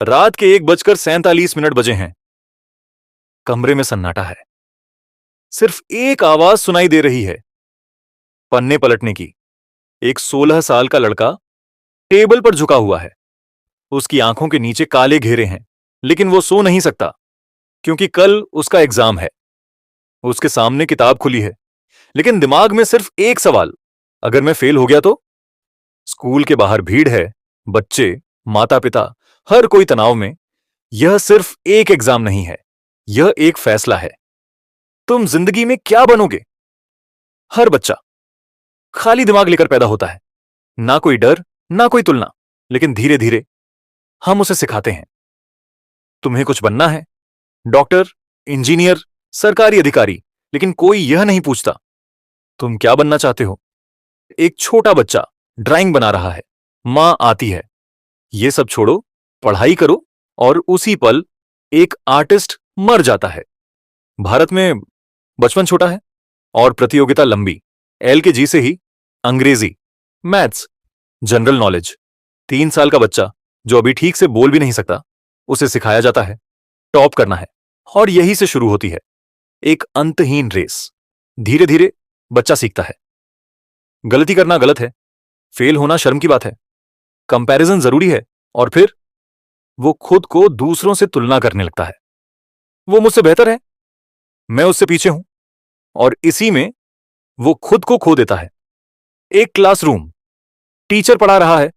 रात के 1:47 बजे हैं। कमरे में सन्नाटा है। सिर्फ एक आवाज सुनाई दे रही है, पन्ने पलटने की। एक 16 साल का लड़का टेबल पर झुका हुआ है। उसकी आंखों के नीचे काले घेरे हैं, लेकिन वो सो नहीं सकता क्योंकि कल उसका एग्जाम है। उसके सामने किताब खुली है, लेकिन दिमाग में सिर्फ एक सवाल, अगर मैं फेल हो गया तो? स्कूल के बाहर भीड़ है, बच्चे, माता पिता, हर कोई तनाव में। यह सिर्फ एक एग्जाम नहीं है, यह एक फैसला है। तुम जिंदगी में क्या बनोगे? हर बच्चा खाली दिमाग लेकर पैदा होता है, ना कोई डर, ना कोई तुलना। लेकिन धीरे धीरे हम उसे सिखाते हैं, तुम्हें कुछ बनना है, डॉक्टर, इंजीनियर, सरकारी अधिकारी। लेकिन कोई यह नहीं पूछता, तुम क्या बनना चाहते हो? एक छोटा बच्चा ड्राइंग बना रहा है, मां आती है, ये सब छोड़ो, पढ़ाई करो। और उसी पल एक आर्टिस्ट मर जाता है। भारत में बचपन छोटा है और प्रतियोगिता लंबी। LKG से ही अंग्रेजी, मैथ्स, जनरल नॉलेज। 3 साल का बच्चा जो अभी ठीक से बोल भी नहीं सकता, उसे सिखाया जाता है टॉप करना है। और यही से शुरू होती है एक अंतहीन रेस। धीरे धीरे बच्चा सीखता है, गलती करना गलत है, फेल होना शर्म की बात है, कंपैरिजन जरूरी है। और फिर वो खुद को दूसरों से तुलना करने लगता है। वो मुझसे बेहतर है, मैं उससे पीछे हूं। और इसी में वो खुद को खो देता है। एक क्लासरूम, टीचर पढ़ा रहा है,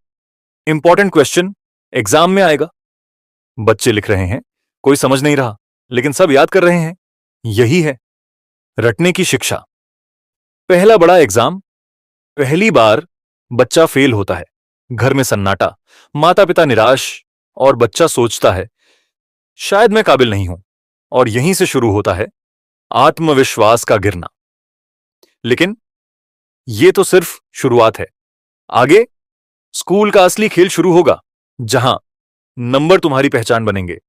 इंपॉर्टेंट क्वेश्चन एग्जाम में आएगा। बच्चे लिख रहे हैं, कोई समझ नहीं रहा, लेकिन सब याद कर रहे हैं। यही है रटने की शिक्षा। पहला बड़ा एग्जाम, पहली बार बच्चा फेल होता है। घर में सन्नाटा, माता पिता निराश, और बच्चा सोचता है शायद मैं काबिल नहीं हूं। और यहीं से शुरू होता है आत्मविश्वास का गिरना। लेकिन यह तो सिर्फ शुरुआत है। आगे स्कूल का असली खेल शुरू होगा, जहां नंबर तुम्हारी पहचान बनेंगे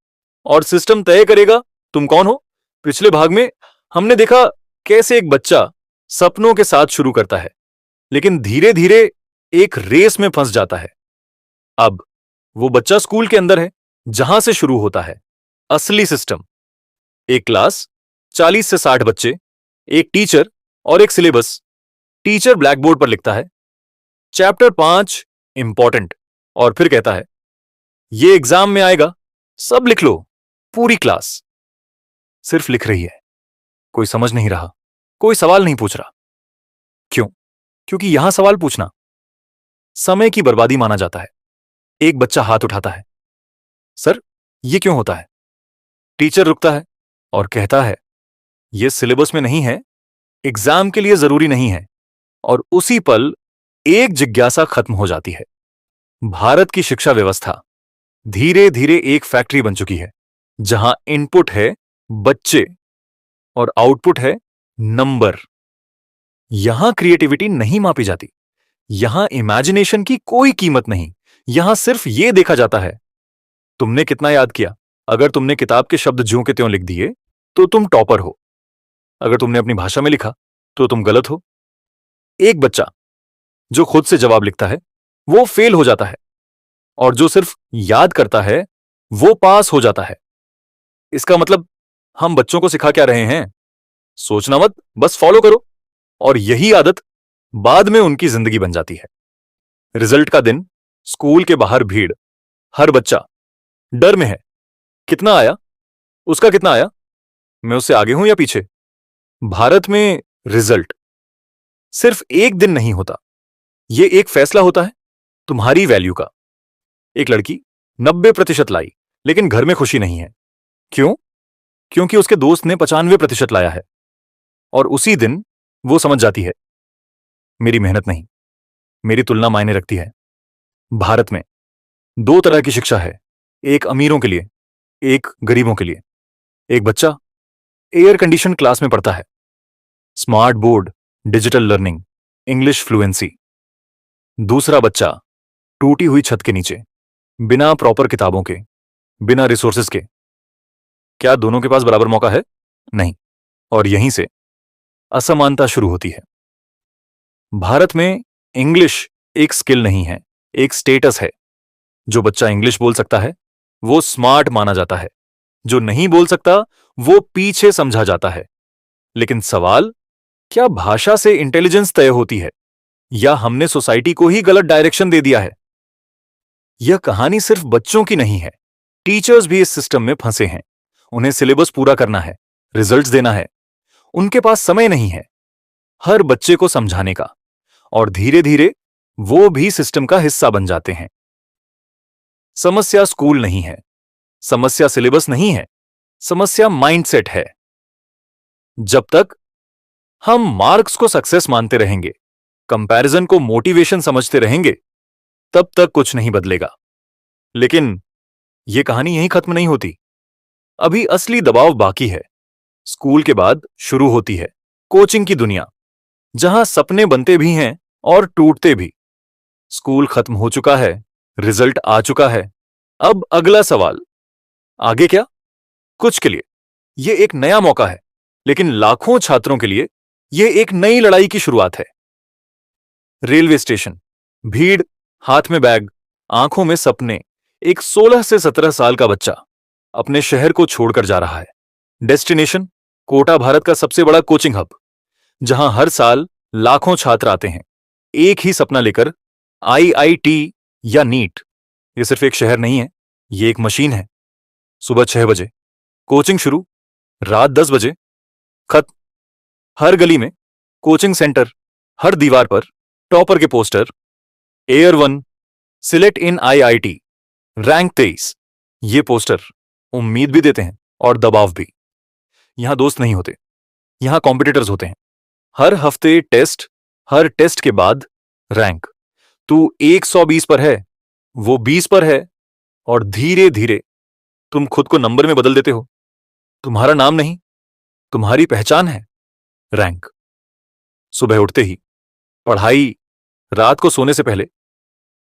और सिस्टम तय करेगा तुम कौन हो। पिछले भाग में हमने देखा कैसे एक बच्चा सपनों के साथ शुरू करता है, लेकिन धीरे धीरे एक रेस में फंस जाता है। अब वो बच्चा स्कूल के अंदर है, जहां से शुरू होता है असली सिस्टम। एक क्लास, 40 से 60 बच्चे, एक टीचर और एक सिलेबस। टीचर ब्लैक बोर्ड पर लिखता है चैप्टर 5 इंपॉर्टेंट, और फिर कहता है ये एग्जाम में आएगा, सब लिख लो। पूरी क्लास सिर्फ लिख रही है, कोई समझ नहीं रहा, कोई सवाल नहीं पूछ रहा। क्यों? क्योंकि यहां सवाल पूछना समय की बर्बादी माना जाता है। एक बच्चा हाथ उठाता है, सर ये क्यों होता है? टीचर रुकता है और कहता है यह सिलेबस में नहीं है, एग्जाम के लिए जरूरी नहीं है। और उसी पल एक जिज्ञासा खत्म हो जाती है। भारत की शिक्षा व्यवस्था धीरे धीरे एक फैक्ट्री बन चुकी है, जहां इनपुट है बच्चे और आउटपुट है नंबर। यहां क्रिएटिविटी नहीं मापी जाती, यहां इमेजिनेशन की कोई कीमत नहीं। यहां सिर्फ यह देखा जाता है तुमने कितना याद किया। अगर तुमने किताब के शब्द ज्यों के त्यों लिख दिए तो तुम टॉपर हो। अगर तुमने अपनी भाषा में लिखा तो तुम गलत हो। एक बच्चा जो खुद से जवाब लिखता है वो फेल हो जाता है, और जो सिर्फ याद करता है वो पास हो जाता है। इसका मतलब हम बच्चों को सिखा क्या रहे हैं? सोचना मत, बस फॉलो करो। और यही आदत बाद में उनकी जिंदगी बन जाती है। रिजल्ट का दिन, स्कूल के बाहर भीड़, हर बच्चा डर में है। कितना आया? उसका कितना आया? मैं उससे आगे हूं या पीछे? भारत में रिजल्ट सिर्फ एक दिन नहीं होता, यह एक फैसला होता है तुम्हारी वैल्यू का। एक लड़की 90% लाई, लेकिन घर में खुशी नहीं है। क्यों? क्योंकि उसके दोस्त ने 95% लाया है। और उसी दिन वो समझ जाती है मेरी मेहनत नहीं, मेरी तुलना मायने रखती है। भारत में 2 तरह की शिक्षा है, एक अमीरों के लिए, एक गरीबों के लिए। एक बच्चा एयर कंडीशन क्लास में पढ़ता है, smart board, digital learning, English fluency. दूसरा बच्चा टूटी हुई छत के नीचे, बिना प्रॉपर किताबों के, बिना रिसोर्सेज के। क्या दोनों के पास बराबर मौका है? नहीं। और यहीं से असमानता शुरू होती है। भारत में इंग्लिश एक स्किल नहीं है, एक स्टेटस है। जो बच्चा इंग्लिश बोल सकता है वो स्मार्ट माना जाता है। जो नहीं बोल सकता वो पीछे समझा जाता है। लेकिन सवाल, क्या भाषा से इंटेलिजेंस तय होती है या हमने सोसाइटी को ही गलत डायरेक्शन दे दिया है? यह कहानी सिर्फ बच्चों की नहीं है। टीचर्स भी इस सिस्टम में फंसे हैं। उन्हें सिलेबस पूरा करना है, रिजल्ट्स देना है। उनके पास समय नहीं है हर बच्चे को समझाने का, और धीरे धीरे वो भी सिस्टम का हिस्सा बन जाते हैं। समस्या स्कूल नहीं है, समस्या सिलेबस नहीं है, समस्या माइंडसेट है। जब तक हम मार्क्स को सक्सेस मानते रहेंगे, कंपैरिजन को मोटिवेशन समझते रहेंगे, तब तक कुछ नहीं बदलेगा। लेकिन यह कहानी यहीं खत्म नहीं होती। अभी असली दबाव बाकी है। स्कूल के बाद शुरू होती है कोचिंग की दुनिया, जहां सपने बनते भी हैं और टूटते भी। स्कूल खत्म हो चुका है, रिजल्ट आ चुका है। अब अगला सवाल, आगे क्या? कुछ के लिए यह एक नया मौका है, लेकिन लाखों छात्रों के लिए यह एक नई लड़ाई की शुरुआत है। रेलवे स्टेशन, भीड़, हाथ में बैग, आंखों में सपने। एक 16 से 17 साल का बच्चा अपने शहर को छोड़कर जा रहा है। डेस्टिनेशन, कोटा, भारत का सबसे बड़ा कोचिंग हब, जहां हर साल लाखों छात्र आते हैं एक ही सपना लेकर, आईआईटी या नीट। यह सिर्फ एक शहर नहीं है, यह एक मशीन है। सुबह 6 बजे कोचिंग शुरू, रात 10 बजे खत्म। हर गली में कोचिंग सेंटर, हर दीवार पर टॉपर के पोस्टर, एयर 1, सिलेक्ट इन आईआईटी, रैंक 23। ये पोस्टर उम्मीद भी देते हैं और दबाव भी। यहां दोस्त नहीं होते, यहां कॉम्पिटिटर्स होते हैं। हर हफ्ते टेस्ट, हर टेस्ट के बाद रैंक। तू 120 पर है, वो 20 पर है, और धीरे धीरे तुम खुद को नंबर में बदल देते हो। तुम्हारा नाम नहीं, तुम्हारी पहचान है रैंक। सुबह उठते ही पढ़ाई, रात को सोने से पहले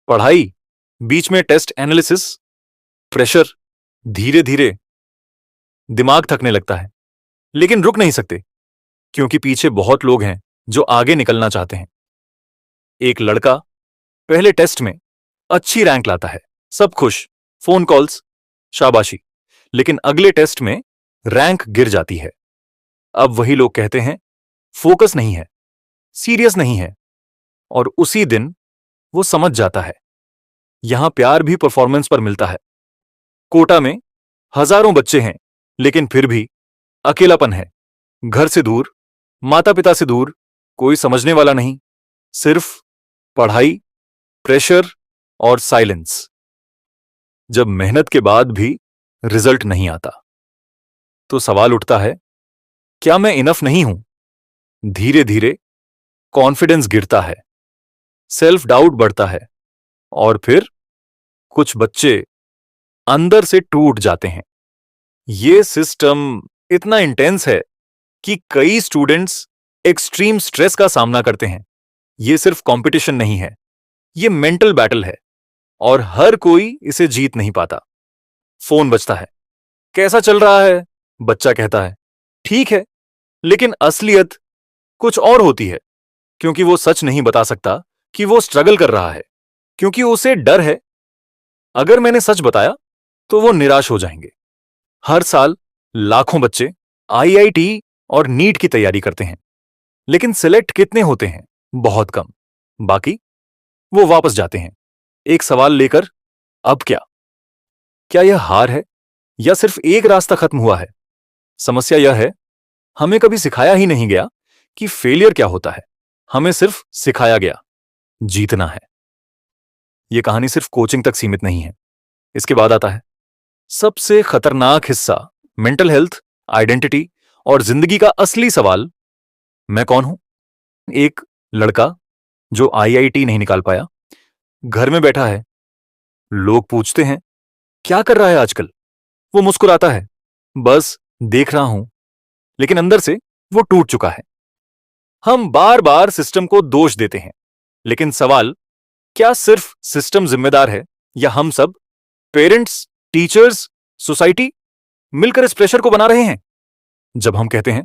पढ़ाई, बीच में टेस्ट एनालिसिस, प्रेशर। धीरे धीरे दिमाग थकने लगता है, लेकिन रुक नहीं सकते, क्योंकि पीछे बहुत लोग हैं जो आगे निकलना चाहते हैं। एक लड़का पहले टेस्ट में अच्छी रैंक लाता है, सब खुश, फोन कॉल्स, शाबाशी। लेकिन अगले टेस्ट में रैंक गिर जाती है। अब वही लोग कहते हैं फोकस नहीं है, सीरियस नहीं है, और उसी दिन वो समझ जाता है यहां प्यार भी परफॉर्मेंस पर मिलता है। कोटा में हजारों बच्चे हैं, लेकिन फिर भी अकेलापन है। घर से दूर, माता पिता से दूर, कोई समझने वाला नहीं, सिर्फ पढ़ाई, प्रेशर और साइलेंस। जब मेहनत के बाद भी रिजल्ट नहीं आता, तो सवाल उठता है, क्या मैं इनफ नहीं हूं? धीरे धीरे कॉन्फिडेंस गिरता है, सेल्फ डाउट बढ़ता है, और फिर कुछ बच्चे अंदर से टूट जाते हैं। यह सिस्टम इतना इंटेंस है कि कई स्टूडेंट्स एक्सट्रीम स्ट्रेस का सामना करते हैं। यह सिर्फ कंपटीशन नहीं है, यह मेंटल बैटल है, और हर कोई इसे जीत नहीं पाता। फोन बजता है, कैसा चल रहा है? बच्चा कहता है, ठीक है। लेकिन असलियत कुछ और होती है, क्योंकि वो सच नहीं बता सकता कि वो स्ट्रगल कर रहा है, क्योंकि उसे डर है, अगर मैंने सच बताया तो वो निराश हो जाएंगे। हर साल लाखों बच्चे आईआईटी और नीट की तैयारी करते हैं, लेकिन सिलेक्ट कितने होते हैं? बहुत कम। बाकी वो वापस जाते हैं एक सवाल लेकर, अब क्या? क्या यह हार है या सिर्फ एक रास्ता खत्म हुआ है? समस्या यह है, हमें कभी सिखाया ही नहीं गया कि फेलियर क्या होता है। हमें सिर्फ सिखाया गया जीतना है। यह कहानी सिर्फ कोचिंग तक सीमित नहीं है। इसके बाद आता है सबसे खतरनाक हिस्सा, मेंटल हेल्थ, आइडेंटिटी और जिंदगी का असली सवाल, मैं कौन हूं? एक लड़का जो आईआईटी नहीं निकाल पाया, घर में बैठा है। लोग पूछते हैं, क्या कर रहा है आजकल? वो मुस्कुराता है, बस देख रहा हूं। लेकिन अंदर से वो टूट चुका है। हम बार बार सिस्टम को दोष देते हैं, लेकिन सवाल, क्या सिर्फ सिस्टम जिम्मेदार है या हम सब, पेरेंट्स, टीचर्स, सोसाइटी, मिलकर इस प्रेशर को बना रहे हैं? जब हम कहते हैं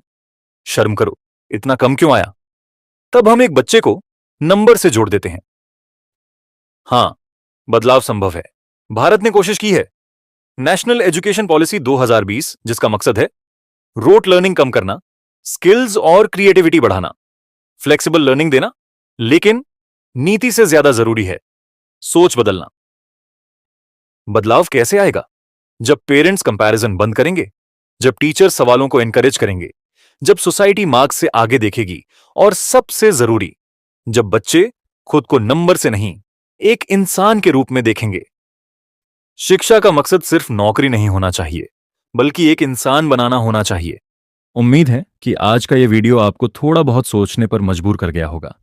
शर्म करो, इतना कम क्यों आया, तब हम एक बच्चे को नंबर से जोड़ देते हैं। हां, बदलाव संभव है। भारत ने कोशिश की है, नेशनल एजुकेशन पॉलिसी 2020, जिसका मकसद है रोट लर्निंग कम करना, स्किल्स और क्रिएटिविटी बढ़ाना, फ्लेक्सिबल लर्निंग देना, लेकिन नीति से ज्यादा जरूरी है सोच बदलना। बदलाव कैसे आएगा? जब पेरेंट्स कंपैरिजन बंद करेंगे, जब टीचर सवालों को एनकरेज करेंगे, जब सोसाइटी मार्क्स से आगे देखेगी, और सबसे जरूरी, जब बच्चे खुद को नंबर से नहीं एक इंसान के रूप में देखेंगे। शिक्षा का मकसद सिर्फ नौकरी नहीं होना चाहिए, बल्कि एक इंसान बनाना होना चाहिए। उम्मीद है कि आज का यह वीडियो आपको थोड़ा बहुत सोचने पर मजबूर कर गया होगा।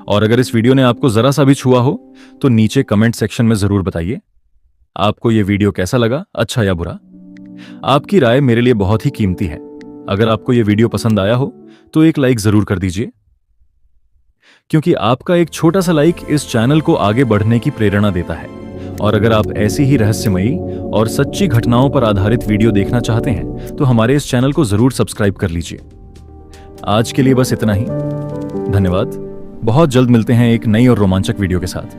और अगर इस वीडियो ने आपको जरा सा भी छुआ हो तो नीचे कमेंट सेक्शन में जरूर बताइए आपको यह वीडियो कैसा लगा, अच्छा या बुरा। आपकी राय मेरे लिए बहुत ही कीमती है। अगर आपको यह वीडियो पसंद आया हो तो एक लाइक जरूर कर दीजिए, क्योंकि आपका एक छोटा सा लाइक इस चैनल को आगे बढ़ने की प्रेरणा देता है। और अगर आप ऐसी ही रहस्यमयी और सच्ची घटनाओं पर आधारित वीडियो देखना चाहते हैं तो हमारे इस चैनल को जरूर सब्सक्राइब कर लीजिए। आज के लिए बस इतना ही। धन्यवाद। बहुत जल्द मिलते हैं एक नई और रोमांचक वीडियो के साथ।